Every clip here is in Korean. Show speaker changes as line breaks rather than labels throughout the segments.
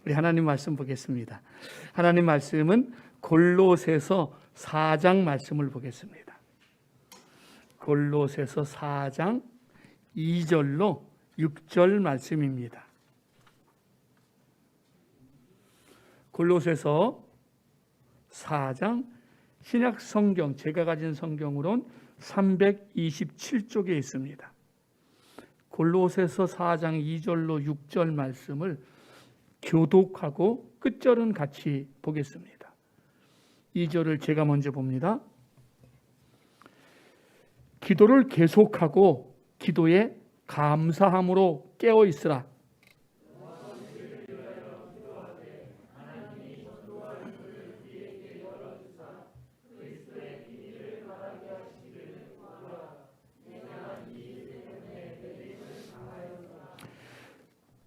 우리 하나님 말씀 보겠습니다. 하나님 말씀은 골로새서 4장 말씀을 보겠습니다. 골로새서 4장 2절로 6절 말씀입니다. 골로새서 4장 신약 성경, 제가 가진 성경으로는 327쪽에 있습니다. 골로새서 4장 2절로 6절 말씀을 교독하고 끝절은 같이 보겠습니다. 2절을 제가 먼저 봅니다. 기도를 계속하고 기도에 감사함으로 깨어 있으라.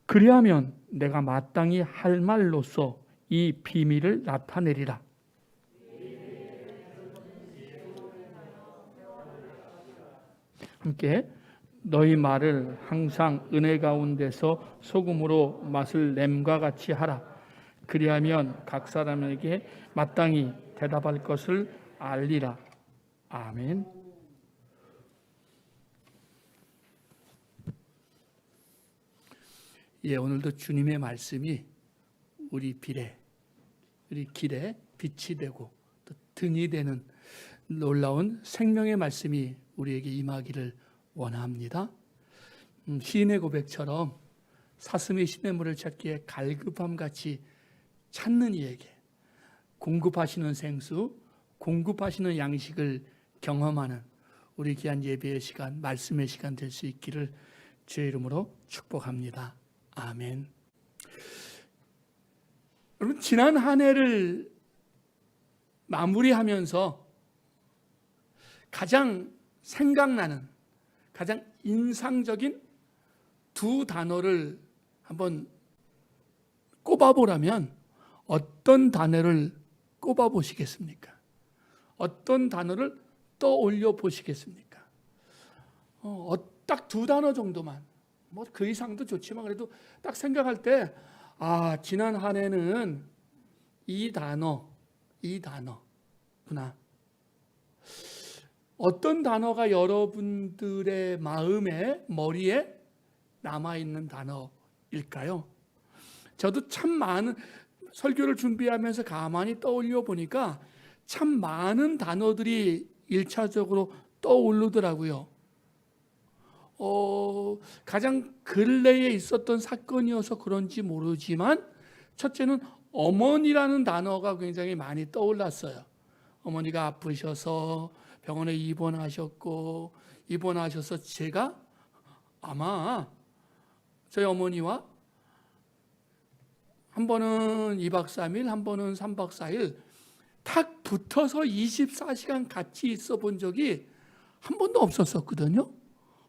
그리하면 내가 마땅히 할 말로써 이 비밀을 나타내리라. 함께 너희 말을 항상 은혜 가운데서 소금으로 맛을 냄과 같이 하라. 그리하면 각 사람에게 마땅히 대답할 것을 알리라. 아멘. 예, 오늘도 주님의 말씀이 우리 길에 빛이 되고 또 등이 되는 놀라운 생명의 말씀이 우리에게 임하기를 원합니다. 시인의 고백처럼 사슴이 시냇물을 찾기에 갈급함 같이 찾는 이에게 공급하시는 생수, 공급하시는 양식을 경험하는 우리 귀한 예배의 시간, 말씀의 시간 될 수 있기를 주의 이름으로 축복합니다. 아멘. 여러분, 지난 한 해를 마무리하면서 가장 생각나는, 가장 인상적인 두 단어를 한번 꼽아보라면 어떤 단어를 꼽아보시겠습니까? 어떤 단어를 떠올려 보시겠습니까? 딱 두 단어 정도만, 뭐 그 이상도 좋지만 그래도 딱 생각할 때, 지난 한 해는 이 단어구나. 어떤 단어가 여러분들의 마음에, 머리에 남아있는 단어일까요? 저도 참 많은, 설교를 준비하면서 가만히 떠올려 보니까 참 많은 단어들이 1차적으로 떠오르더라고요. 가장 근래에 있었던 사건이어서 그런지 모르지만 첫째는 어머니라는 단어가 굉장히 많이 떠올랐어요. 어머니가 아프셔서 병원에 입원하셔서 제가 아마 저희 어머니와 한 번은 2박 3일, 한 번은 3박 4일 탁 붙어서 24시간 같이 있어 본 적이 한 번도 없었거든요.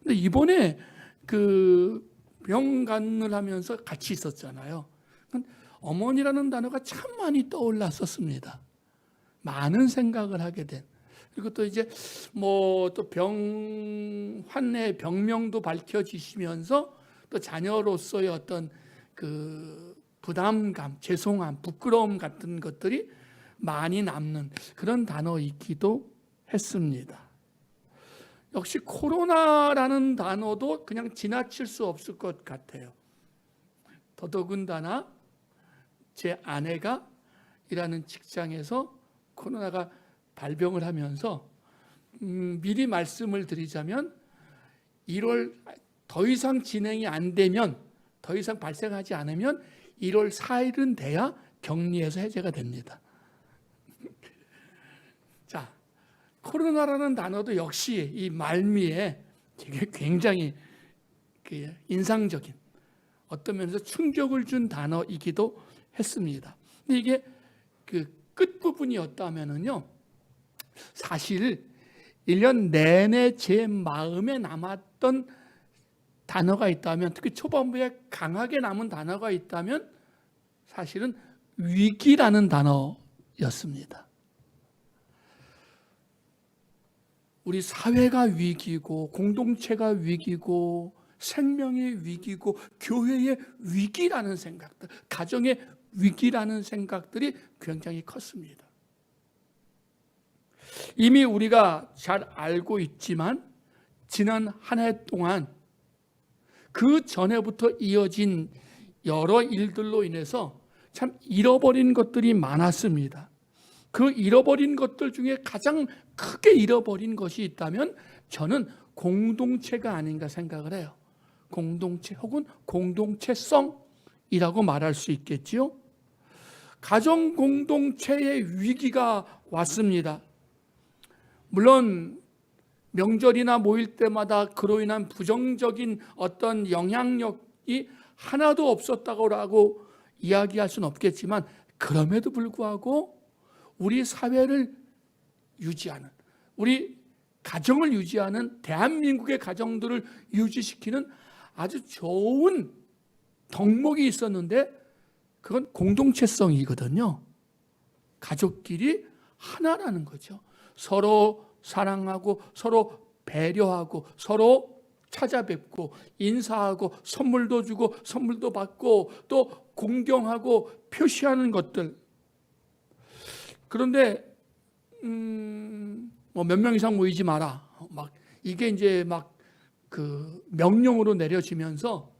근데 이번에 그 병간을 하면서 같이 있었잖아요. 어머니라는 단어가 참 많이 떠올랐었습니다. 많은 생각을 하게 된. 그리고 또 이제 뭐 또 환의 병명도 밝혀지시면서 또 자녀로서의 어떤 그 부담감, 죄송함, 부끄러움 같은 것들이 많이 남는 그런 단어이기도 했습니다. 역시 코로나라는 단어도 그냥 지나칠 수 없을 것 같아요. 더더군다나 제 아내가 일하는 직장에서 코로나가 발병을 하면서 미리 말씀을 드리자면 1월 더 이상 진행이 안 되면, 더 이상 발생하지 않으면 1월 4일은 돼야 격리에서 해제가 됩니다. 자, 코로나라는 단어도 역시 이 말미에 굉장히 인상적인, 어떤 면에서 충격을 준 단어이기도 했습니다. 근데 이게 그 끝부분이었다면은요, 사실 1년 내내 제 마음에 남았던 단어가 있다면, 특히 초반부에 강하게 남은 단어가 있다면 사실은 위기라는 단어였습니다. 우리 사회가 위기고 공동체가 위기고 생명의 위기고 교회의 위기라는 생각들, 가정의 위기라는 생각들이 굉장히 컸습니다. 이미 우리가 잘 알고 있지만 지난 한 해 동안 그 전에부터 이어진 여러 일들로 인해서 참 잃어버린 것들이 많았습니다. 그 잃어버린 것들 중에 가장 크게 잃어버린 것이 있다면 저는 공동체가 아닌가 생각을 해요. 공동체 혹은 공동체성이라고 말할 수 있겠지요. 가정 공동체의 위기가 왔습니다. 물론 명절이나 모일 때마다 그로 인한 부정적인 어떤 영향력이 하나도 없었다고 이야기할 수는 없겠지만 그럼에도 불구하고 우리 사회를 유지하는, 우리 가정을 유지하는, 대한민국의 가정들을 유지시키는 아주 좋은 덕목이 있었는데 그건 공동체성이거든요. 가족끼리 하나라는 거죠. 서로 사랑하고 서로 배려하고 서로 찾아뵙고 인사하고 선물도 주고 선물도 받고 또 공경하고 표시하는 것들. 그런데 뭐 몇 명 이상 모이지 마라. 막 이게 이제 막 그 명령으로 내려지면서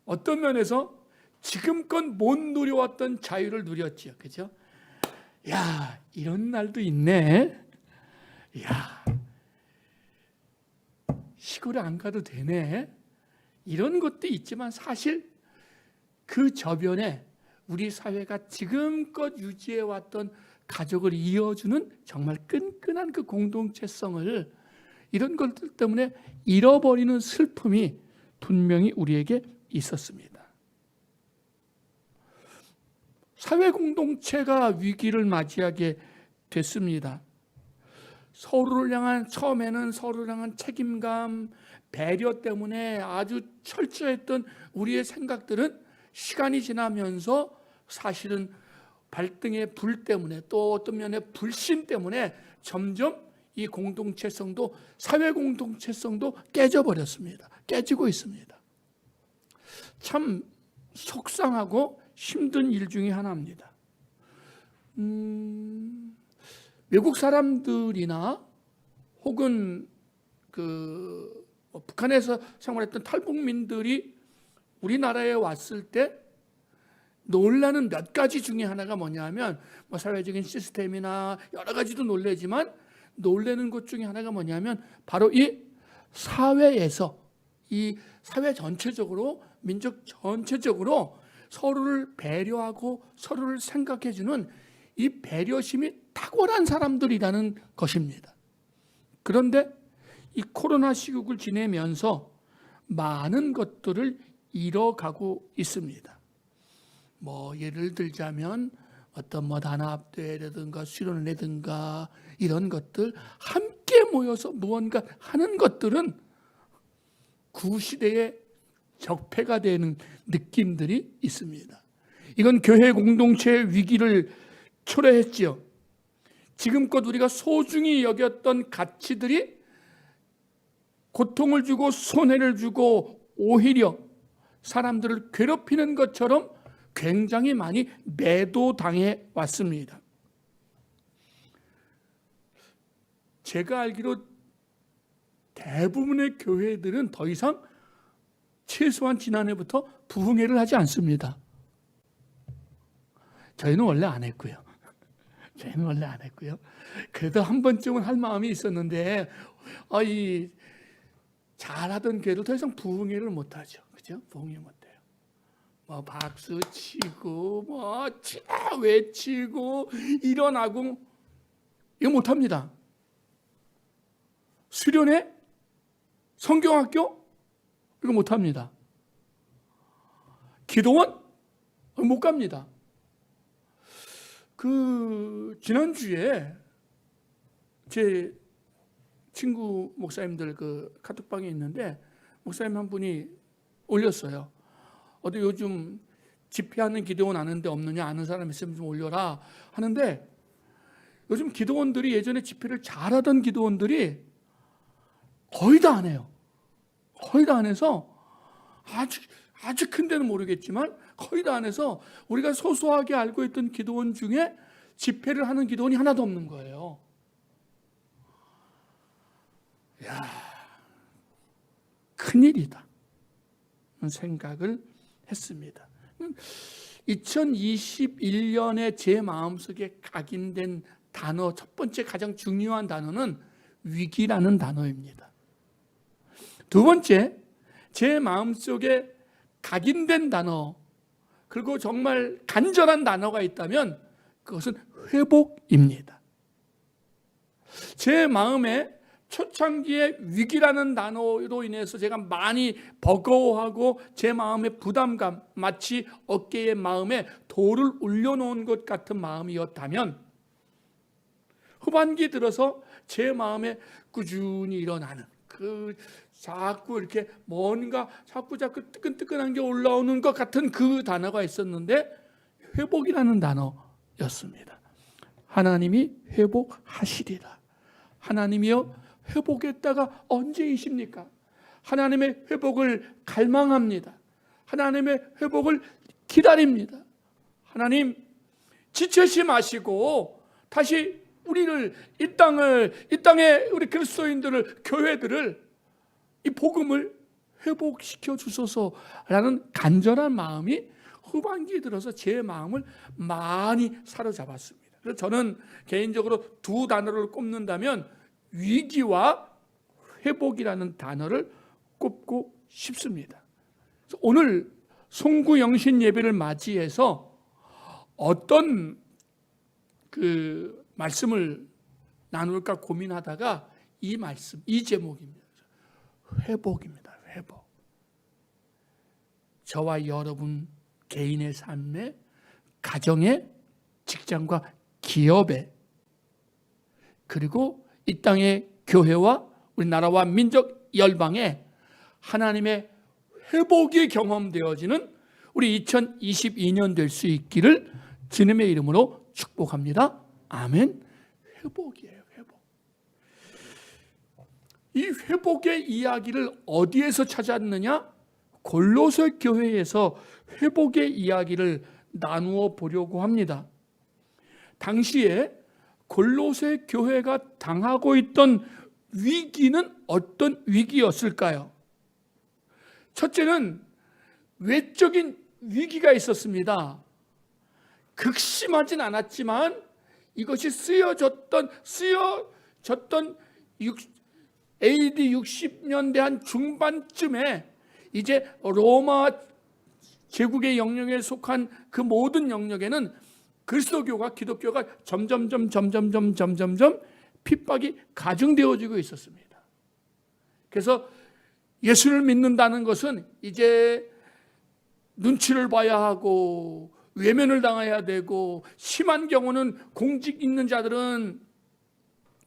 어떤 면에서 지금껏 못 누려왔던 자유를 누렸지요. 그죠? 야, 이런 날도 있네. 야, 시골에 안 가도 되네. 이런 것도 있지만 사실 그 저변에 우리 사회가 지금껏 유지해왔던 가족을 이어주는 정말 끈끈한 그 공동체성을 이런 것들 때문에 잃어버리는 슬픔이 분명히 우리에게 있었습니다. 사회 공동체가 위기를 맞이하게 됐습니다. 서로를 향한, 처음에는 서로를 향한 책임감, 배려 때문에 아주 철저했던 우리의 생각들은 시간이 지나면서 사실은 발등의 불 때문에 또 어떤 면에 불신 때문에 점점 이 공동체성도, 사회 공동체성도 깨져버렸습니다. 깨지고 있습니다. 참 속상하고 힘든 일 중에 하나입니다. 외국 사람들이나 혹은 북한에서 생활했던 탈북민들이 우리나라에 왔을 때 놀라는 몇 가지 중에 하나가 뭐냐면 뭐 사회적인 시스템이나 여러 가지도 놀라지만 놀라는 것 중에 하나가 뭐냐면 바로 이 사회에서, 이 사회 전체적으로, 민족 전체적으로 서로를 배려하고 서로를 생각해주는 이 배려심이 탁월한 사람들이라는 것입니다. 그런데 이 코로나 시국을 지내면서 많은 것들을 잃어가고 있습니다. 뭐 예를 들자면 어떤 뭐 단합대회라든가 수련회라든가 이런 것들 함께 모여서 무언가 하는 것들은 구시대의 적폐가 되는 느낌들이 있습니다. 이건 교회 공동체의 위기를 초래했지요. 지금껏 우리가 소중히 여겼던 가치들이 고통을 주고 손해를 주고 오히려 사람들을 괴롭히는 것처럼 굉장히 많이 매도당해 왔습니다. 제가 알기로 대부분의 교회들은 더 이상 최소한 지난해부터 부흥회를 하지 않습니다. 저희는 원래 안 했고요. 그래도 한 번쯤은 할 마음이 있었는데 이 잘하던 교회를 더 이상 부흥회를 못하죠. 그죠? 부흥회 못해요. 뭐 박수 치고 뭐 외치고 일어나고 이거 못합니다. 수련회, 성경학교 이거 못합니다. 기도원 못 갑니다. 지난주에 제 친구 목사님들 카톡방에 있는데 목사님 한 분이 올렸어요. 어디 요즘 집회하는 기도원 아는데 없느냐, 아는 사람 있으면 좀 올려라 하는데 요즘 기도원들이 예전에 집회를 잘하던 기도원들이 거의 다 안 해요. 거의 다 안에서 아주 큰 데는 모르겠지만 거의 다 안에서 우리가 소소하게 알고 있던 기도원 중에 집회를 하는 기도원이 하나도 없는 거예요. 야, 큰일이다 생각을 했습니다. 2021년에 제 마음속에 각인된 단어, 첫 번째 가장 중요한 단어는 위기라는 단어입니다. 두 번째, 제 마음속에 각인된 단어, 그리고 정말 간절한 단어가 있다면 그것은 회복입니다. 제 마음에 초창기에 위기라는 단어로 인해서 제가 많이 버거워하고 제 마음의 부담감, 마치 어깨에 마음에 돌을 올려놓은 것 같은 마음이었다면 후반기 들어서 제 마음에 꾸준히 일어나는 자꾸 이렇게 뭔가 자꾸 뜨끈뜨끈한 게 올라오는 것 같은 그 단어가 있었는데 회복이라는 단어였습니다. 하나님이 회복하시리라. 하나님이여 회복의 때가 언제이십니까? 하나님의 회복을 갈망합니다. 하나님의 회복을 기다립니다. 하나님 지체시 마시고 다시 우리를 이 땅에 우리 그리스도인들을, 교회들을, 이 복음을 회복시켜 주소서라는 간절한 마음이 후반기에 들어서 제 마음을 많이 사로잡았습니다. 그래서 저는 개인적으로 두 단어를 꼽는다면 위기와 회복이라는 단어를 꼽고 싶습니다. 그래서 오늘 송구영신 예배를 맞이해서 어떤 말씀을 나눌까 고민하다가 이 제목입니다. 회복입니다. 회복. 저와 여러분 개인의 삶에, 가정에, 직장과 기업에, 그리고 이 땅의 교회와 우리나라와 민족 열방에 하나님의 회복이 경험되어지는 우리 2022년 될 수 있기를 주님의 이름으로 축복합니다. 아멘. 회복이에요. 회복. 이 회복의 이야기를 어디에서 찾았느냐? 골로새 교회에서 회복의 이야기를 나누어 보려고 합니다. 당시에 골로새 교회가 당하고 있던 위기는 어떤 위기였을까요? 첫째는 외적인 위기가 있었습니다. 극심하진 않았지만 이것이 쓰여졌던 AD 60년대 한 중반쯤에 이제 로마 제국의 영역에 속한 그 모든 영역에는 그리스도교가, 기독교가 점점 핍박이 가중되어지고 있었습니다. 그래서 예수를 믿는다는 것은 이제 눈치를 봐야 하고 외면을 당해야 되고, 심한 경우는 공직 있는 자들은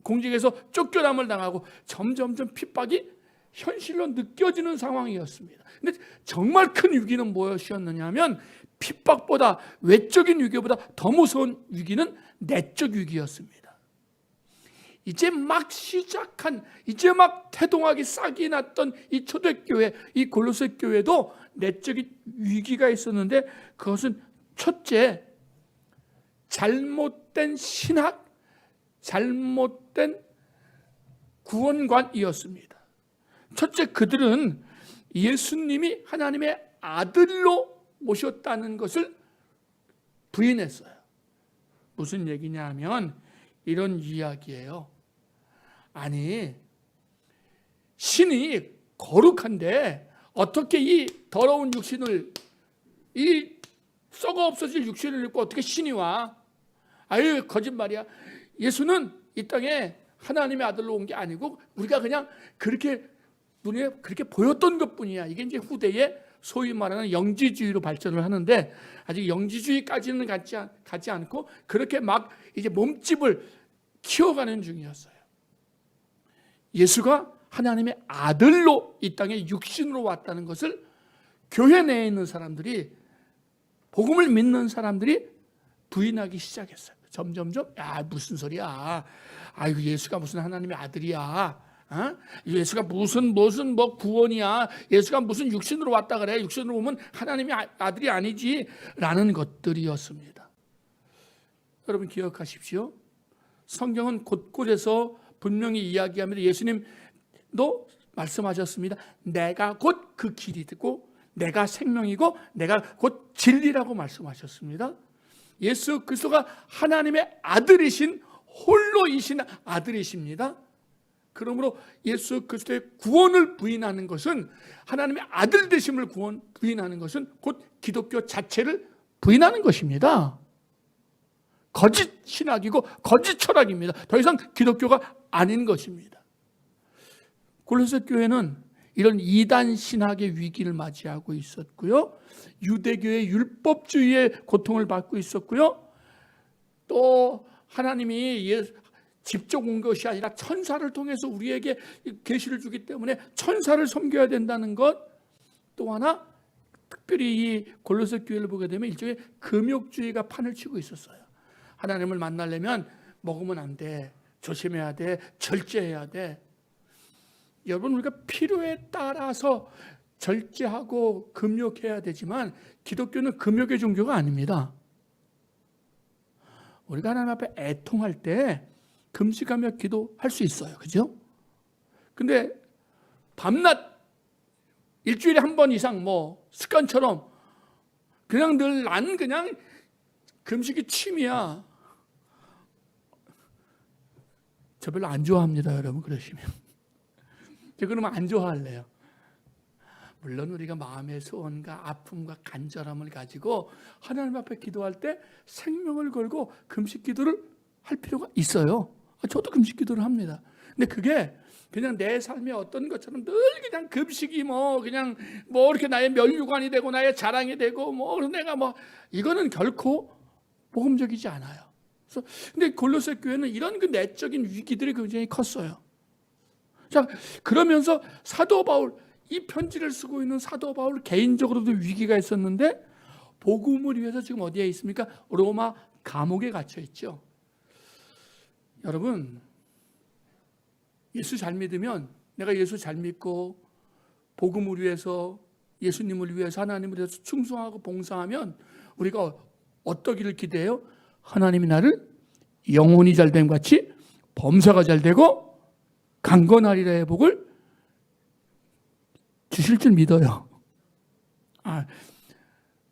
공직에서 쫓겨남을 당하고 점점 핍박이 현실로 느껴지는 상황이었습니다. 근데 정말 큰 위기는 무엇이었느냐 하면 핍박보다, 외적인 위기보다 더 무서운 위기는 내적 위기였습니다. 이제 막 태동하기 싹이 났던 이 초대교회, 이 골로새 교회도 내적인 위기가 있었는데 그것은 첫째, 잘못된 신학, 잘못된 구원관이었습니다. 첫째, 그들은 예수님이 하나님의 아들로 모셨다는 것을 부인했어요. 무슨 얘기냐 하면 이런 이야기예요. 아니, 신이 거룩한데 어떻게 이 더러운 육신을, 이 썩어 없어질 육신을 입고 어떻게 신이 와? 아유, 거짓말이야. 예수는 이 땅에 하나님의 아들로 온 게 아니고 우리가 그냥 그렇게 눈에 그렇게 보였던 것뿐이야. 이게 이제 후대에 소위 말하는 영지주의로 발전을 하는데, 아직 영지주의까지는 가지 않고 그렇게 막 이제 몸집을 키워가는 중이었어요. 예수가 하나님의 아들로 이 땅에 육신으로 왔다는 것을 교회 내에 있는 사람들이, 복음을 믿는 사람들이 부인하기 시작했어요. 점점점, 야, 무슨 소리야. 아이고, 예수가 무슨 하나님의 아들이야. 예수가 무슨 뭐 구원이야. 예수가 무슨 육신으로 왔다 그래. 육신으로 오면 하나님의 아들이 아니지. 라는 것들이었습니다. 여러분 기억하십시오. 성경은 곳곳에서 분명히 이야기합니다. 예수님도 말씀하셨습니다. 내가 곧 그 길이고 내가 생명이고 내가 곧 진리라고 말씀하셨습니다. 예수 그리스도가 하나님의 아들이신 홀로이신 아들이십니다. 그러므로 예수 그리스도의 구원을 부인하는 것은 하나님의 아들 되심을 부인하는 것은 곧 기독교 자체를 부인하는 것입니다. 거짓 신학이고 거짓 철학입니다. 더 이상 기독교가 아닌 것입니다. 골로새 교회는 이런 이단 신학의 위기를 맞이하고 있었고요. 유대교의 율법주의의 고통을 받고 있었고요. 또 하나님이 직접 온 것이 아니라 천사를 통해서 우리에게 계시를 주기 때문에 천사를 섬겨야 된다는 것. 또 하나 특별히 이 골로새 교회를 보게 되면 일종의 금욕주의가 판을 치고 있었어요. 하나님을 만나려면 먹으면 안 돼. 조심해야 돼. 절제해야 돼. 여러분 우리가 필요에 따라서 절제하고 금욕해야 되지만 기독교는 금욕의 종교가 아닙니다. 우리가 하나님 앞에 애통할 때 금식하며 기도할 수 있어요. 그죠? 근데 밤낮 일주일에 한 번 이상 뭐 습관처럼 그냥 늘 난 그냥 금식이 취미야. 저 별로 안 좋아합니다. 여러분 그러시면. 저 그러면 안 좋아할래요. 물론 우리가 마음의 소원과 아픔과 간절함을 가지고 하나님 앞에 기도할 때 생명을 걸고 금식 기도를 할 필요가 있어요. 저도 금식 기도를 합니다. 근데 그게 그냥 내 삶의 어떤 것처럼 늘 그냥 금식이 그냥 이렇게 나의 면류관이 되고 나의 자랑이 되고 내가 이거는 결코 복음적이지 않아요. 그래서 근데 골로새 교회는 이런 그 내적인 위기들이 굉장히 컸어요. 자, 그러면서 사도 바울, 이 편지를 쓰고 있는 사도 바울 개인적으로도 위기가 있었는데 복음을 위해서 지금 어디에 있습니까? 로마 감옥에 갇혀 있죠. 여러분, 예수 잘 믿으면 내가 예수 잘 믿고 복음을 위해서 예수님을 위해서 하나님을 위해서 충성하고 봉사하면 우리가 어떠기를 기대해요? 하나님이 나를 영혼이 잘됨 같이 범사가 잘 되고 강건하리라의 복을 주실 줄 믿어요.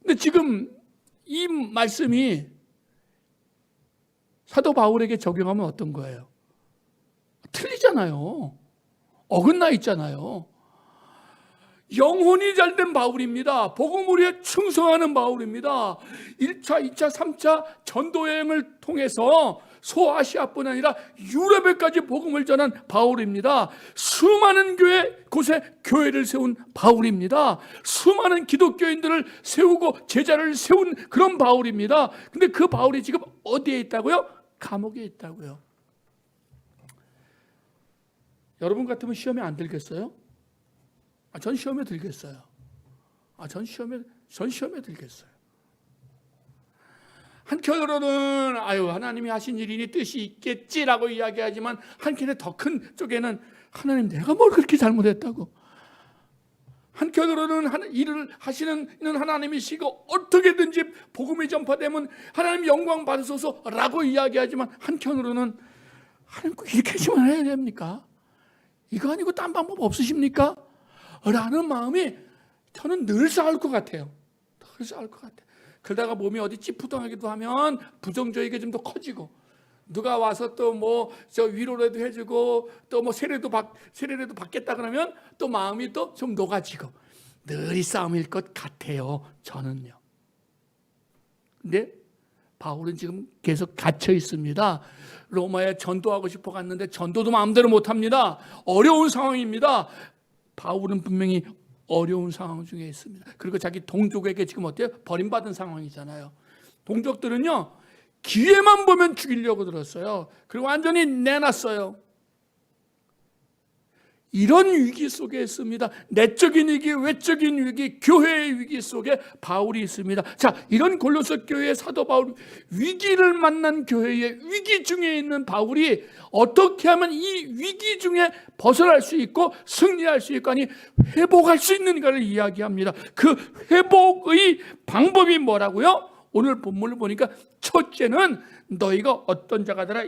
근데 지금 이 말씀이 사도 바울에게 적용하면 어떤 거예요? 틀리잖아요. 어긋나 있잖아요. 영혼이 잘된 바울입니다. 복음을 위해 충성하는 바울입니다. 1차, 2차, 3차 전도여행을 통해서 소아시아뿐 아니라 유럽에까지 복음을 전한 바울입니다. 수많은 곳에 교회를 세운 바울입니다. 수많은 기독교인들을 세우고 제자를 세운 그런 바울입니다. 근데 그 바울이 지금 어디에 있다고요? 감옥에 있다고요. 여러분 같으면 시험에 안 들겠어요? 전 시험에 들겠어요. 전 시험에 들겠어요. 한편으로는 하나님이 하신 일이니 뜻이 있겠지라고 이야기하지만 한편에 더 큰 쪽에는 하나님 내가 뭘 그렇게 잘못했다고. 한편으로는 일을 하시는 하나님이시고 어떻게든지 복음이 전파되면 하나님 영광 받으소서라고 이야기하지만 한편으로는 하나님 꼭 이렇게만 해야 됩니까? 이거 아니고 딴 방법 없으십니까? 라는 마음이 저는 늘 쌓을 것 같아요. 늘 쌓을 것 같아요. 그러다가 몸이 어디 찌푸둥하기도 하면 부정적이게 좀 더 커지고 누가 와서 또 저 위로라도 해주고 또 세례라도 받겠다 그러면 또 마음이 또 좀 녹아지고 늘 이 싸움일 것 같아요. 저는요. 근데 바울은 지금 계속 갇혀 있습니다. 로마에 전도하고 싶어 갔는데 전도도 마음대로 못합니다. 어려운 상황입니다. 바울은 분명히 어려운 상황 중에 있습니다. 그리고 자기 동족에게 지금 어때요? 버림받은 상황이잖아요. 동족들은요, 기회만 보면 죽이려고 들었어요. 그리고 완전히 내놨어요. 이런 위기 속에 있습니다. 내적인 위기, 외적인 위기, 교회의 위기 속에 바울이 있습니다. 자, 이런 골로새 교회의 사도 바울, 위기를 만난 교회의 위기 중에 있는 바울이 어떻게 하면 이 위기 중에 벗어날 수 있고 승리할 수 있고, 아니 회복할 수 있는가를 이야기합니다. 그 회복의 방법이 뭐라고요? 오늘 본문을 보니까 첫째는 너희가 어떤 자가 되라,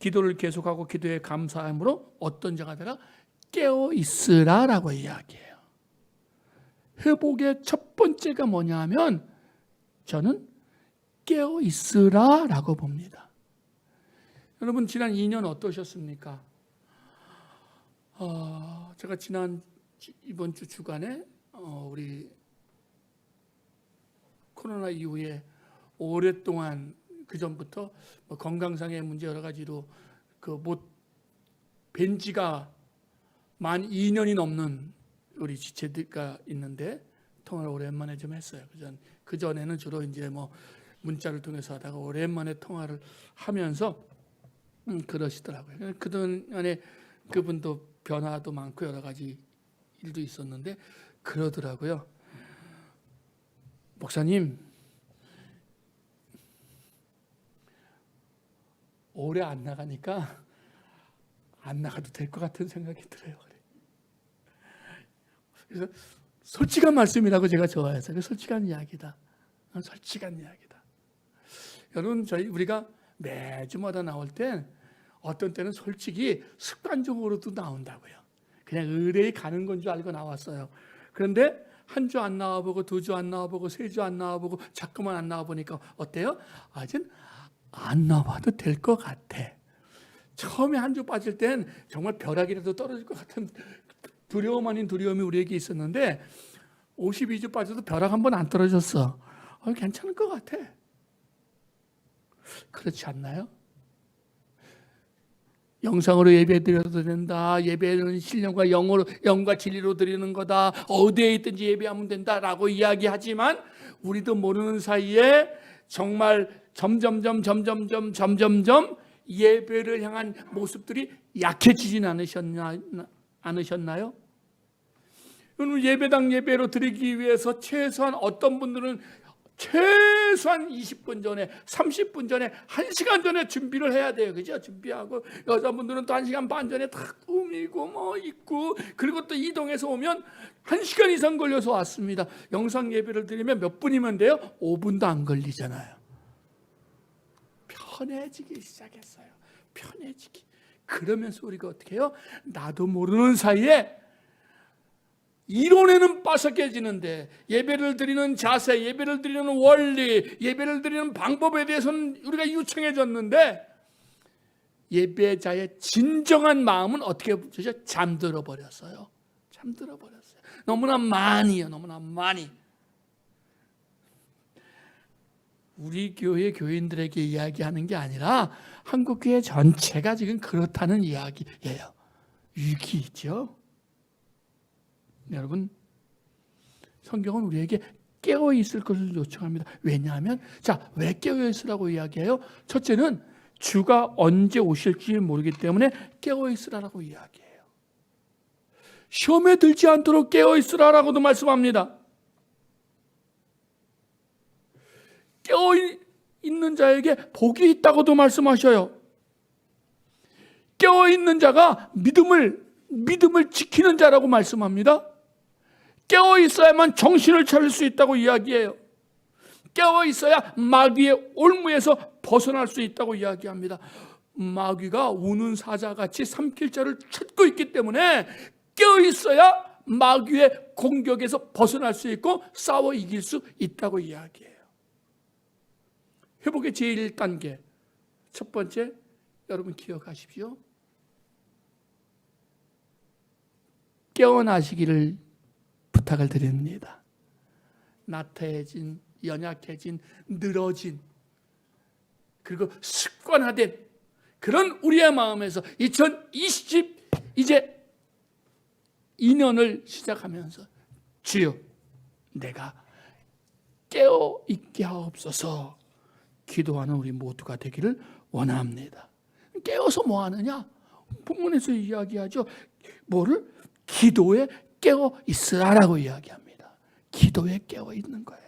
기도를 계속하고 기도에 감사함으로 어떤 자가 되라? 깨어 있으라 라고 이야기해요. 회복의 첫 번째가 뭐냐 하면 저는 깨어 있으라 라고 봅니다. 여러분, 지난 2년 어떠셨습니까? 제가 이번 주 주간에 우리 코로나 이후에 오랫동안 그 전부터 건강상의 문제 여러 가지로 뵌 지가 만 2년이 넘는 우리 지체들과 있는데 통화를 오랜만에 좀 했어요. 그 전에는 주로 이제 문자를 통해서 하다가 오랜만에 통화를 하면서 그러시더라고요. 그동안에 그분도 변화도 많고 여러 가지 일도 있었는데 그러더라고요. 목사님, 오래 안 나가니까 안 나가도 될 것 같은 생각이 들어요. 그래서 솔직한 말씀이라고 제가 좋아해서 솔직한 이야기다. 솔직한 이야기다. 여러분, 우리가 매주마다 나올 때 어떤 때는 솔직히 습관적으로도 나온다고요. 그냥 의뢰에 가는 건 줄 알고 나왔어요. 그런데 한 주 안 나와보고, 2주 안 나와보고, 3주 안 나와보고, 자꾸만 안 나와보니까 어때요? 아직 안 나와도 될 것 같아. 처음에 한 주 빠질 땐 정말 벼락이라도 떨어질 것 같은 두려움 아닌 두려움이 우리에게 있었는데 52주 빠져도 벼락 한 번 안 떨어졌어. 괜찮을 것 같아. 그렇지 않나요? 영상으로 예배 드려도 된다. 예배는 신령과 영과 진리로 드리는 거다. 어디에 있든지 예배하면 된다라고 이야기하지만 우리도 모르는 사이에 정말 점점점 예배를 향한 모습들이 약해지진 않으셨나요? 오늘 예배당 예배로 드리기 위해서 최소한 어떤 분들은 최소한 20분 전에, 30분 전에, 1시간 전에 준비를 해야 돼요. 그죠? 준비하고 여자분들은 또 1시간 반 전에 다 꾸미고 입고, 그리고 또 이동해서 오면 1시간 이상 걸려서 왔습니다. 영상 예배를 드리면 몇 분이면 돼요? 5분도 안 걸리잖아요. 편해지기 시작했어요. 편해지기. 그러면서 우리가 어떻게 해요? 나도 모르는 사이에 이론에는 빠삭해지는데 예배를 드리는 자세, 예배를 드리는 원리, 예배를 드리는 방법에 대해서는 우리가 유창해졌는데 예배자의 진정한 마음은 어떻게 되죠? 잠들어 버렸어요. 잠들어 버렸어요. 너무나 많이요. 너무나 많이. 우리 교회 교인들에게 이야기하는 게 아니라 한국 교회 전체가 지금 그렇다는 이야기예요. 위기죠. 여러분, 성경은 우리에게 깨어 있을 것을 요청합니다. 왜냐하면 왜 깨어 있으라고 이야기해요? 첫째는 주가 언제 오실지 모르기 때문에 깨어 있으라고 이야기해요. 시험에 들지 않도록 깨어 있으라라고도 말씀합니다. 깨어 있는 자에게 복이 있다고도 말씀하셔요. 깨어 있는 자가 믿음을 지키는 자라고 말씀합니다. 깨어 있어야만 정신을 차릴 수 있다고 이야기해요. 깨어 있어야 마귀의 올무에서 벗어날 수 있다고 이야기합니다. 마귀가 우는 사자같이 삼킬 자를 찾고 있기 때문에 깨어 있어야 마귀의 공격에서 벗어날 수 있고 싸워 이길 수 있다고 이야기해요. 회복의 제1단계, 첫 번째, 여러분 기억하십시오. 깨어나시기를 부탁을 드립니다. 나태해진, 연약해진, 늘어진, 그리고 습관화된 그런 우리의 마음에서 2020 이제 2년을 시작하면서 주여, 내가 깨어 있게 하옵소서 기도하는 우리 모두가 되기를 원합니다. 깨어서 뭐 하느냐? 본문에서 이야기하죠. 뭐를? 기도에 깨어 있으라라고 이야기합니다. 기도에 깨어 있는 거예요.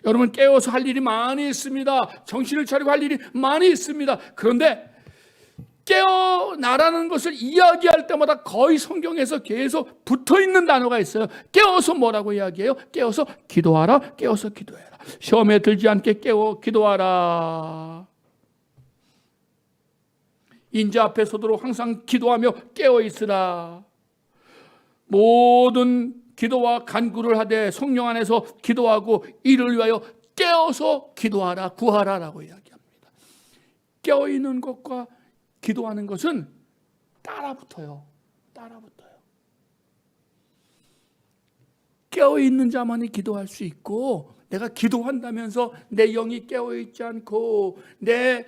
여러분, 깨어서 할 일이 많이 있습니다. 정신을 차리고 할 일이 많이 있습니다. 그런데 깨어나라는 것을 이야기할 때마다 거의 성경에서 계속 붙어있는 단어가 있어요. 깨어서 뭐라고 이야기해요? 깨어서 기도하라. 깨어서 기도해라. 시험에 들지 않게 깨어 기도하라. 인자 앞에 서도록 항상 기도하며 깨어 있으라. 모든 기도와 간구를 하되 성령 안에서 기도하고 이를 위하여 깨어서 기도하라. 구하라라고 이야기합니다. 깨어 있는 것과 기도하는 것은 따라붙어요. 따라붙어요. 깨어 있는 자만이 기도할 수 있고, 내가 기도한다면서 내 영이 깨어 있지 않고 내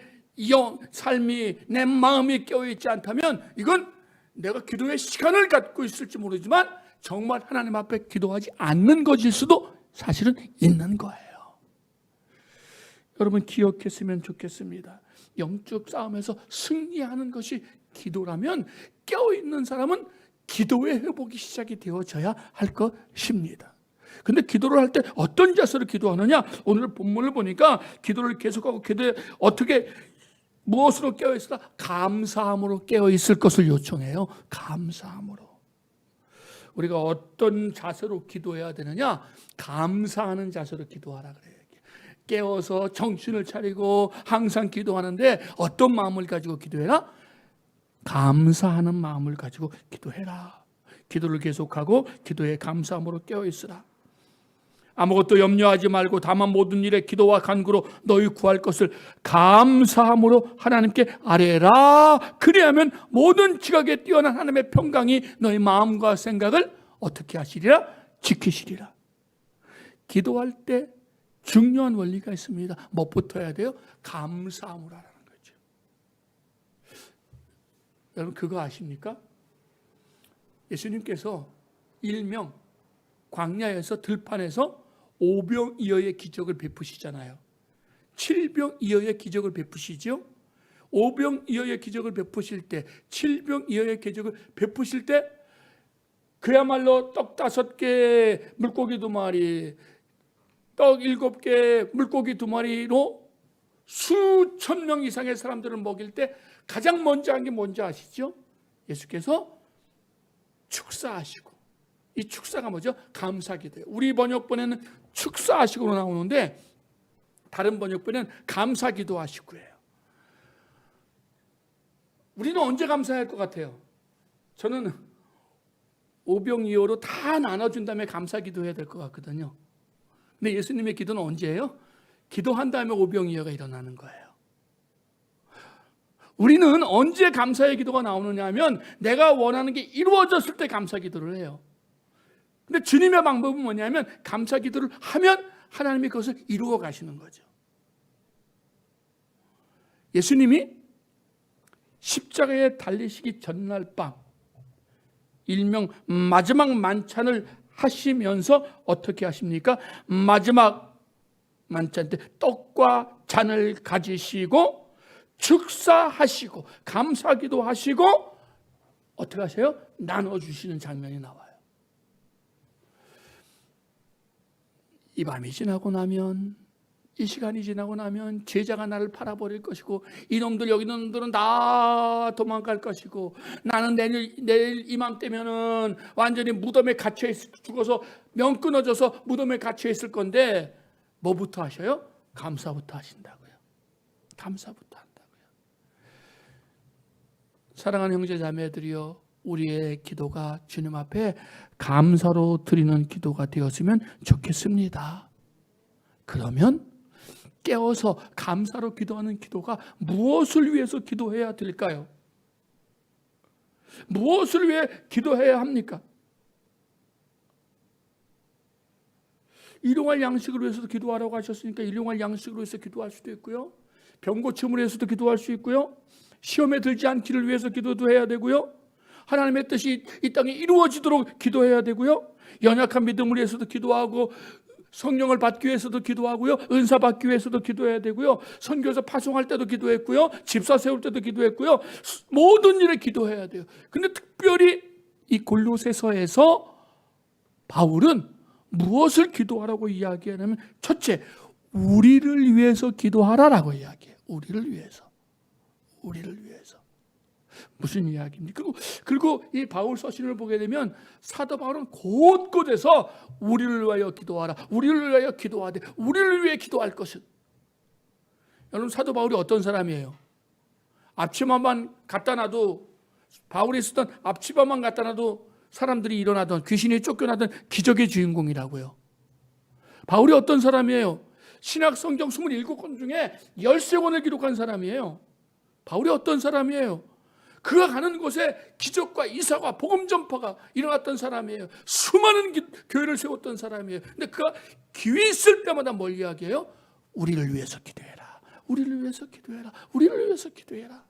삶이, 내 마음이 깨어 있지 않다면 이건 내가 기도의 시간을 갖고 있을지 모르지만 정말 하나님 앞에 기도하지 않는 것일 수도 사실은 있는 거예요. 여러분, 기억했으면 좋겠습니다. 영적 싸움에서 승리하는 것이 기도라면 깨어있는 사람은 기도의 회복이 시작이 되어져야 할 것입니다. 근데 기도를 할 때 어떤 자세로 기도하느냐? 오늘 본문을 보니까 기도를 계속하고 기도에 어떻게, 무엇으로 깨어있으라? 감사함으로 깨어있을 것을 요청해요. 감사함으로. 우리가 어떤 자세로 기도해야 되느냐? 감사하는 자세로 기도하라 그래요. 깨어서 정신을 차리고 항상 기도하는데 어떤 마음을 가지고 기도해라? 감사하는 마음을 가지고 기도해라. 기도를 계속하고 기도에 감사함으로 깨어있으라. 아무것도 염려하지 말고 다만 모든 일에 기도와 간구로 너희 구할 것을 감사함으로 하나님께 아뢰라. 그리하면 모든 지각에 뛰어난 하나님의 평강이 너희 마음과 생각을 어떻게 하시리라? 지키시리라. 기도할 때 중요한 원리가 있습니다. 뭐부터 해야 돼요? 감사함으로 하라는 거죠. 여러분, 그거 아십니까? 예수님께서 일명 광야에서 들판에서 5병이어의 기적을 베푸시잖아요. 7병이어의 기적을 베푸시죠. 5병이어의 기적을 베푸실 때, 7병이어의 기적을 베푸실 때 그야말로 떡 5개, 물고기 2마리, 떡 7개, 물고기 2마리로 수천 명 이상의 사람들을 먹일 때 가장 먼저 한 게 뭔지 아시죠? 예수께서 축사하시고, 이 축사가 뭐죠? 감사기도예요. 우리 번역본에는 축사하시고로 나오는데 다른 번역본에는 감사기도 하시고예요. 우리는 언제 감사할 것 같아요? 저는 5병이어로 다 나눠준 다음에 감사기도 해야 될 것 같거든요. 근데 예수님의 기도는 언제예요? 기도한 다음에 5병이어가 일어나는 거예요. 우리는 언제 감사의 기도가 나오느냐 하면 내가 원하는 게 이루어졌을 때 감사 기도를 해요. 근데 주님의 방법은 뭐냐면 감사 기도를 하면 하나님이 그것을 이루어 가시는 거죠. 예수님이 십자가에 달리시기 전날 밤, 일명 마지막 만찬을 하시면서 어떻게 하십니까? 마지막 만찬 때 떡과 잔을 가지시고 축사하시고 감사기도 하시고 어떻게 하세요? 나눠주시는 장면이 나와요. 이 밤이 지나고 나면, 이 시간이 지나고 나면 제자가 나를 팔아버릴 것이고 이놈들, 여기 있는 놈들은 다 도망갈 것이고 나는 내일 이맘때면은 완전히 무덤에 갇혀 죽어서 명 끊어져서 무덤에 갇혀 있을 건데 뭐부터 하셔요? 감사부터 하신다고요. 감사부터 한다고요. 사랑하는 형제 자매들이여, 우리의 기도가 주님 앞에 감사로 드리는 기도가 되었으면 좋겠습니다. 그러면 깨어서 감사로 기도하는 기도가 무엇을 위해서 기도해야 될까요? 무엇을 위해 기도해야 합니까? 일용할 양식을 위해서도 기도하라고 하셨으니까 일용할 양식을 위해서 기도할 수도 있고요. 병 고침을 위해서도 기도할 수 있고요. 시험에 들지 않기를 위해서 기도도 해야 되고요. 하나님의 뜻이 이 땅에 이루어지도록 기도해야 되고요. 연약한 믿음을 위해서도 기도하고 성령을 받기 위해서도 기도하고요, 은사 받기 위해서도 기도해야 되고요, 선교사 파송할 때도 기도했고요, 집사 세울 때도 기도했고요, 모든 일에 기도해야 돼요. 근데 특별히 이 골로새서에서 바울은 무엇을 기도하라고 이야기하냐면, 첫째, 우리를 위해서 기도하라라고 이야기해요. 우리를 위해서. 무슨 이야기입니까? 그리고 이 바울 서신을 보게 되면 사도 바울은 곳곳에서 우리를 위하여 기도하라, 우리를 위하여 기도하되, 우리를 위해 기도할 것은. 여러분, 사도 바울이 어떤 사람이에요? 앞치마만 갖다 놔도, 바울이 쓰던 앞치마만 갖다 놔도 사람들이 일어나던, 귀신이 쫓겨나던 기적의 주인공이라고요. 바울이 어떤 사람이에요? 신약 성경 27권 중에 13권을 기록한 사람이에요. 바울이 어떤 사람이에요? 그가 가는 곳에 기적과 이사와 복음 전파가 일어났던 사람이에요. 수많은 교회를 세웠던 사람이에요. 근데 그가 기회 있을 때마다 뭘 이야기해요? 우리를 위해서 기도해라, 우리를 위해서 기도해라, 우리를 위해서 기도해라.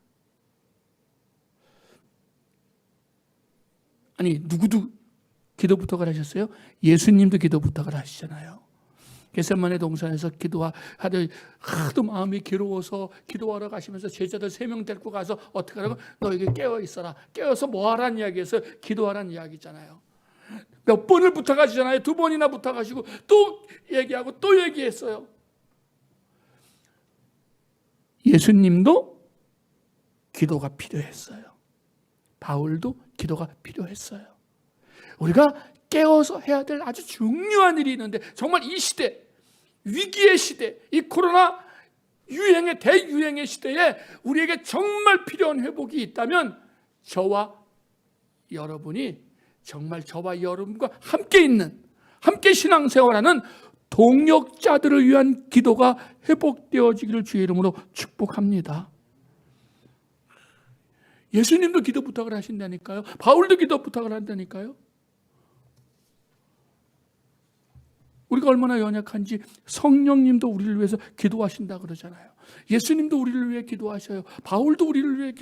아니, 누구도 기도 부탁을 하셨어요? 예수님도 기도 부탁을 하시잖아요. 겟세마네 동산에서 기도하되 하도 마음이 괴로워서 기도하러 가시면서 제자들 3명 데리고 가서 어떻게 하라고? 너에게 깨어 있어라. 깨어서 뭐 하라는 이야기에서 기도하라는 이야기잖아요. 몇 번을 부탁하시잖아요. 2번이나 부탁하시고 또 얘기하고 또 얘기했어요. 예수님도 기도가 필요했어요. 바울도 기도가 필요했어요. 우리가 깨어서 해야 될 아주 중요한 일이 있는데, 정말 이 시대, 위기의 시대, 이 코로나 유행의 대유행의 시대에 우리에게 정말 필요한 회복이 있다면, 저와 여러분이 정말 저와 여러분과 함께 있는, 함께 신앙생활하는 동역자들을 위한 기도가 회복되어지기를 주의 이름으로 축복합니다. 예수님도 기도 부탁을 하신다니까요. 바울도 기도 부탁을 한다니까요. 우리가 얼마나 연약한지 성령님도 우리를 위해서 기도하신다 그러잖아요. 예수님도 우리를 위해 기도하셔요. 바울도 우리를 위해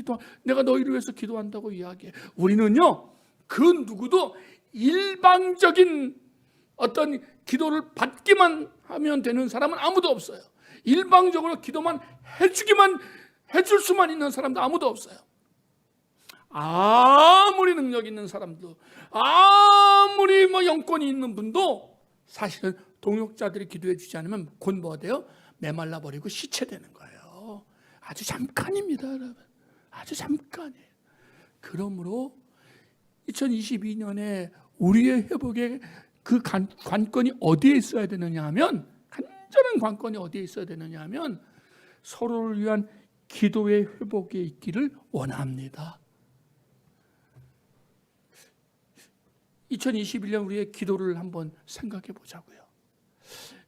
내가 너희를 위해서 기도한다고 이야기해요. 우리는요, 그 누구도 일방적인 어떤 기도를 받기만 하면 되는 사람은 아무도 없어요. 일방적으로 기도만 해줄 수만 있는 사람도 아무도 없어요. 아무리 능력 있는 사람도, 아무리 영권이 있는 분도 사실은 동역자들이 기도해 주지 않으면 곧 뭐가 돼요? 메말라 버리고 시체되는 거예요. 아주 잠깐입니다, 여러분. 아주 잠깐이에요. 그러므로 2022년에 우리의 회복의 그 관건이 어디에 있어야 되느냐 하면, 간절한 관건이 어디에 있어야 되느냐 하면, 서로를 위한 기도의 회복에 있기를 원합니다. 2021년 우리의 기도를 한번 생각해 보자고요.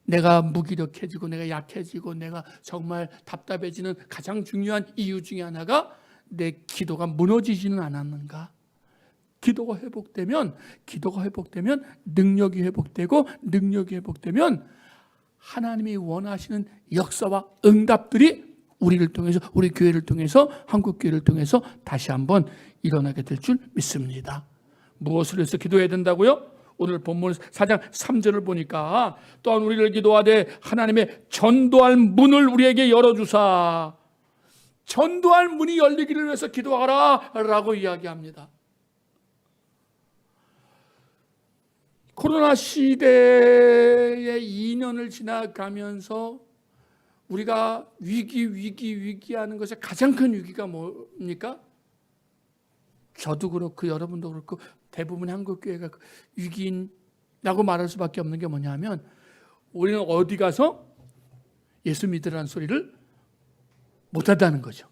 내가 무기력해지고 내가 약해지고 내가 정말 답답해지는 가장 중요한 이유 중에 하나가 내 기도가 무너지지는 않았는가? 기도가 회복되면 능력이 회복되면 하나님이 원하시는 역사와 응답들이 우리를 통해서, 우리 교회를 통해서, 한국교회를 통해서 다시 한번 일어나게 될 줄 믿습니다. 무엇을 해서 기도해야 된다고요? 오늘 본문 4장 3절을 보니까, 또한 우리를 기도하되 하나님의 전도할 문을 우리에게 열어주사, 전도할 문이 열리기를 위해서 기도하라 라고 이야기합니다. 코로나 시대의 2년을 지나가면서 우리가 위기하는 것의 가장 큰 위기가 뭡니까? 저도 그렇고 여러분도 그렇고 대부분의 한국교회가 위기인이라고 말할 수밖에 없는 게 뭐냐면, 우리는 어디 가서 예수 믿으라는 소리를 못한다는 거죠.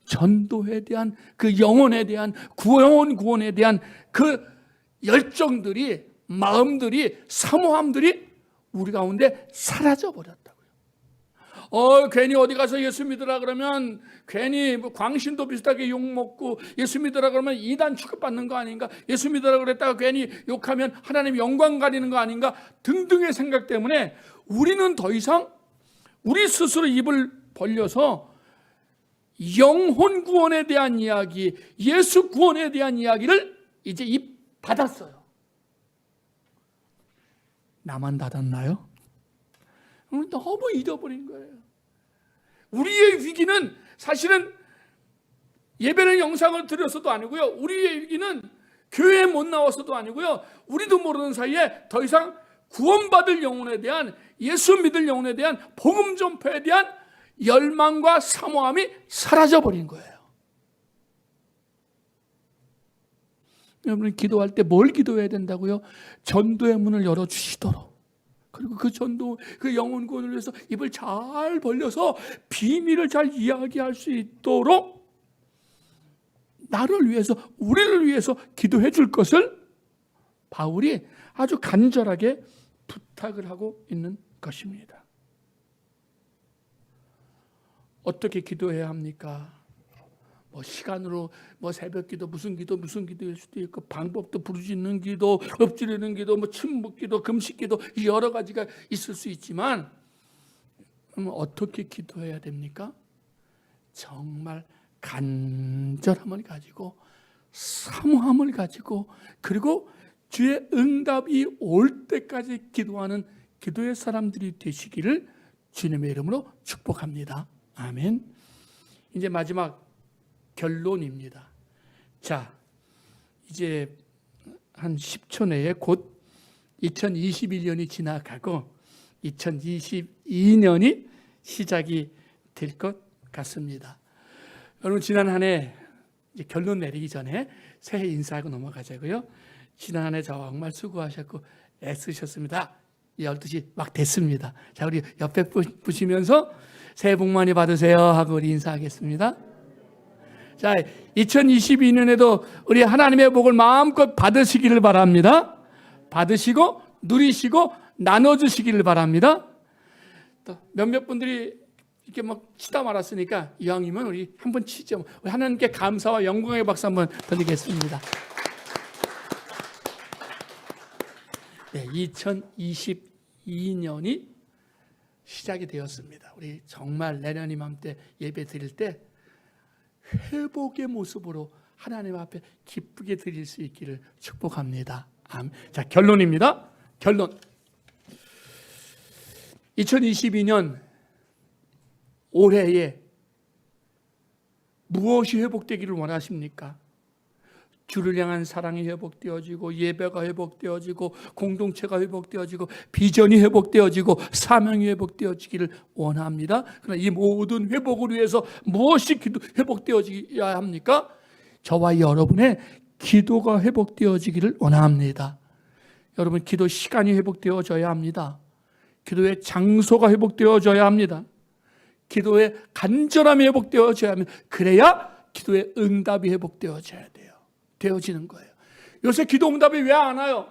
전도에 대한 그 영혼에 대한 구원에 대한 그 열정들이, 마음들이, 사모함들이 우리 가운데 사라져 버렸다고요. 괜히 어디 가서 예수 믿으라 그러면 괜히 광신도 비슷하게 욕먹고, 예수 믿으라 그러면 이단 취급받는 거 아닌가, 예수 믿으라 그랬다가 괜히 욕하면 하나님 영광 가리는 거 아닌가 등등의 생각 때문에 우리는 더 이상 우리 스스로 입을 벌려서 영혼 구원에 대한 이야기, 예수 구원에 대한 이야기를 이제 입 받았어요. 나만 받았나요? 너무 잊어버린 거예요. 우리의 위기는 사실은 예배는 영상을 들어서도 아니고요. 우리의 위기는 교회에 못 나와서도 아니고요. 우리도 모르는 사이에 더 이상 구원받을 영혼에 대한, 예수 믿을 영혼에 대한 복음 전파에 대한 열망과 사모함이 사라져버린 거예요. 여러분, 기도할 때 뭘 기도해야 된다고요? 전도의 문을 열어주시도록. 그리고 그 전도, 그 영혼 구원을 위해서 입을 잘 벌려서 비밀을 잘 이야기할 수 있도록 나를 위해서, 우리를 위해서 기도해 줄 것을 바울이 아주 간절하게 부탁을 하고 있는 것입니다. 어떻게 기도해야 합니까? 시간으로 새벽 기도, 무슨 기도일 수도 있고, 방법도 부르짖는 기도, 엎드리는 기도, 침묵 기도, 금식 기도, 여러 가지가 있을 수 있지만, 어떻게 기도해야 됩니까? 정말 간절함을 가지고, 사모함을 가지고, 그리고 주의 응답이 올 때까지 기도하는 기도의 사람들이 되시기를 주님의 이름으로 축복합니다. 아멘. 이제 마지막 결론입니다. 자, 이제 한 10초 내에 곧 2021년이 지나가고 2022년이 시작이 될 것 같습니다. 여러분, 지난 한 해 이제 결론 내리기 전에 새해 인사하고 넘어가자고요. 지난 한 해 정말 수고하셨고 애쓰셨습니다. 12시 막 됐습니다. 자, 우리 옆에 보시면서 새해 복 많이 받으세요 하고 우리 인사하겠습니다. 자, 2022년에도 우리 하나님의 복을 마음껏 받으시기를 바랍니다. 받으시고 누리시고 나눠주시기를 바랍니다. 또 몇몇 분들이 이렇게 막 치다 말았으니까 이왕이면 우리 한번 치죠. 우리 하나님께 감사와 영광의 박수 한번 드리겠습니다. 네, 2022년이 시작이 되었습니다. 우리 정말 내년 이맘때 예배 드릴 때 회복의 모습으로 하나님 앞에 기쁘게 드릴 수 있기를 축복합니다. 아멘. 자, 결론입니다. 결론. 2022년 올해에 무엇이 회복되기를 원하십니까? 주를 향한 사랑이 회복되어지고, 예배가 회복되어지고, 공동체가 회복되어지고, 비전이 회복되어지고, 사명이 회복되어지기를 원합니다. 그러나 이 모든 회복을 위해서 무엇이 회복되어져야 합니까? 저와 여러분의 기도가 회복되어지기를 원합니다. 여러분, 기도 시간이 회복되어져야 합니다. 기도의 장소가 회복되어져야 합니다. 기도의 간절함이 회복되어져야 합니다. 그래야 기도의 응답이 회복되어져야 돼요. 되어지는 거예요. 요새 기도 응답이 왜 안 와요?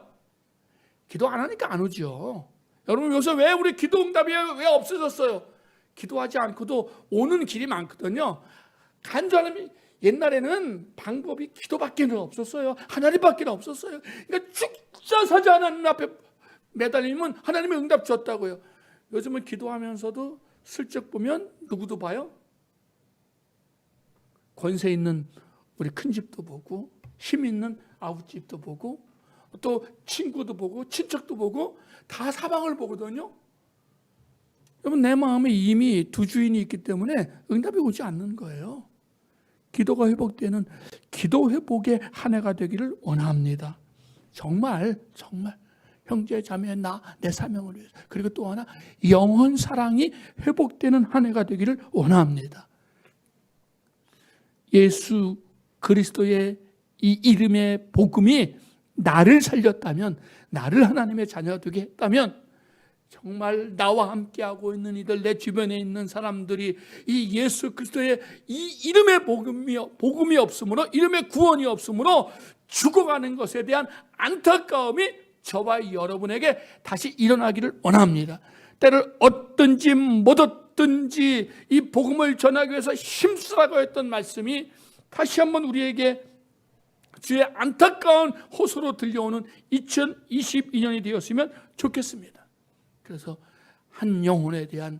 기도 안 하니까 안 오죠. 여러분, 요새 왜 우리 기도 응답이 왜 없어졌어요? 기도하지 않고도 오는 길이 많거든요. 간절함이, 옛날에는 방법이 기도밖에 없었어요. 하나님밖에 없었어요. 그러니까 죽자 사자 하나님 앞에 매달리면 하나님의 응답 줬다고요. 요즘은 기도하면서도 슬쩍 보면 누구도 봐요? 권세 있는 우리 큰 집도 보고, 힘 있는 아웃집도 보고, 또 친구도 보고, 친척도 보고, 다 사방을 보거든요. 여러분, 내 마음에 이미 두 주인이 있기 때문에 응답이 오지 않는 거예요. 기도가 회복되는 기도 회복의 한 해가 되기를 원합니다. 정말 형제 자매 내 사명을 위해서, 그리고 또 하나 영혼 사랑이 회복되는 한 해가 되기를 원합니다. 예수 그리스도의 이 이름의 복음이 나를 살렸다면, 나를 하나님의 자녀가 되게 했다면, 정말 나와 함께하고 있는 이들, 내 주변에 있는 사람들이 이 예수 그리스도의 이 이름의 복음이 없으므로, 이름의 구원이 없으므로 죽어가는 것에 대한 안타까움이 저와 여러분에게 다시 일어나기를 원합니다. 때를 얻든지 못 얻든지 이 복음을 전하기 위해서 힘쓰라고 했던 말씀이 다시 한번 우리에게 주의 안타까운 호소로 들려오는 2022년이 되었으면 좋겠습니다. 그래서 한 영혼에 대한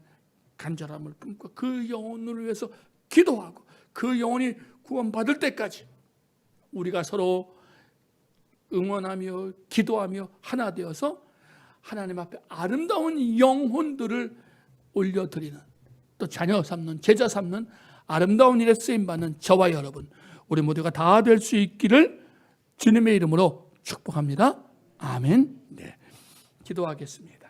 간절함을 품고 그 영혼을 위해서 기도하고, 그 영혼이 구원받을 때까지 우리가 서로 응원하며 기도하며 하나 되어서 하나님 앞에 아름다운 영혼들을 올려드리는, 또 자녀 삼는, 제자 삼는 아름다운 일에 쓰임받는 저와 여러분, 우리 모두가 다 될 수 있기를 주님의 이름으로 축복합니다. 아멘. 네, 기도하겠습니다.